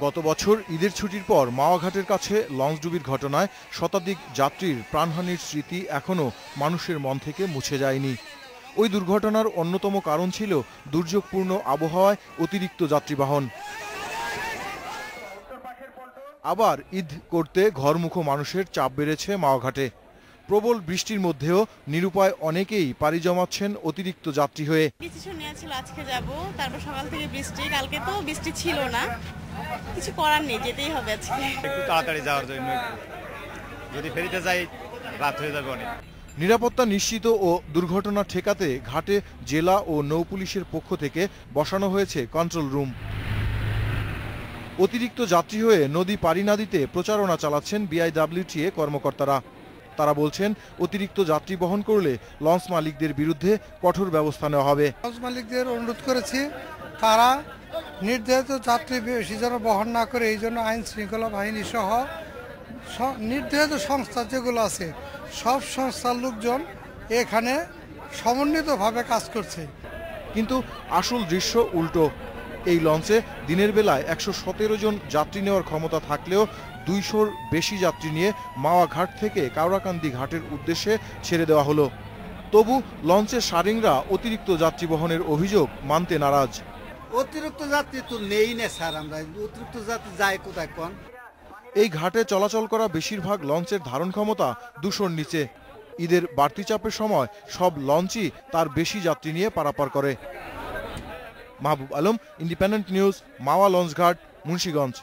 গত বছর ঈদের ছুটির পর মাওয়া ঘাটের কাছে লঞ্চডুবির ঘটনায় শতাধিক যাত্রীর প্রাণহানির স্মৃতি এখনও মানুষের মন থেকে মুছে যায়নি। ওই দুর্ঘটনার অন্যতম কারণ ছিল দুর্যোগপূর্ণ আবহাওয়ায় অতিরিক্ত যাত্রীবাহন। আবার ঈদ করতে ঘরমুখো মানুষের চাপ বেড়েছে মাওয়া ঘাটে। প্রবল বৃষ্টির মধ্যেও নিরুপায় অনেকেই পাড়ি জমাচ্ছেন অতিরিক্ত যাত্রী হয়ে। ডিসিশন নেওয়া ছিল আজকে যাব, তারপর সকাল থেকে বৃষ্টি, কালকে তো বৃষ্টি ছিল না, কিছু করার নেই, যেতেই হবে আজকে। একটু তাড়াতাড়ি যাওয়ার জন্য, যদি ফেরিতে যাই রাত হয়ে যাবে অনেক। নিরাপত্তা নিশ্চিত ও দুর্ঘটনা ঠেকাতে ঘাটে জেলা ও নৌপুলিশের পক্ষ থেকে বসানো হয়েছে কন্ট্রোল রুম। অতিরিক্ত যাত্রী হয়ে নদী পাড়ি না দিতে প্রচারণা চালাচ্ছেন বিআইডব্লিউটিএ কর্মকর্তারা। তারা বলছেন, অতিরিক্ত যাত্রী বহন করলে লঞ্চ মালিকদের বিরুদ্ধে কঠোর ব্যবস্থা নেওয়া হবে। লঞ্চ মালিকদের অনুরোধ করেছি তারা নির্ধারিত যাত্রী বেশি যেন বহন না করে, এই জন্য আইন শৃঙ্খলা বাহিনী সহ নির্ধারিত সংস্থা যেগুলো আছে সব সংস্থার লোকজন এখানে সমন্বিতভাবে কাজ করছে। কিন্তু আসল দৃশ্য উল্টো। এই লঞ্চে দিনের বেলায় 117 জন যাত্রী নেওয়ার ক্ষমতা থাকলেও 200-র বেশি যাত্রী নিয়ে মাওয়া ঘাট থেকে কাওড়াকান্দি ঘাটের উদ্দেশ্যে ছেড়ে দেওয়া হলো। তবু লঞ্চের সারিংরা অতিরিক্ত যাত্রী বহনের অভিযোগ মানতে নারাজ। অতিরিক্ত যাত্রী তো নেই না স্যার, আমরা অতিরিক্ত যাত্রী যায় কোথায় কোন? এই ঘাটে চলাচল করা বেশিরভাগ লঞ্চের ধারণ ক্ষমতা 200-র নিচে। ঈদের বাড়তি চাপের সময় সব লঞ্চই তার বেশি যাত্রী নিয়ে পারাপার করে। মাহবুব আলম, ইন্ডিপেন্ডেন্ট নিউজ, মাওয়া লঞ্চঘাট, মুন্সিগঞ্জ।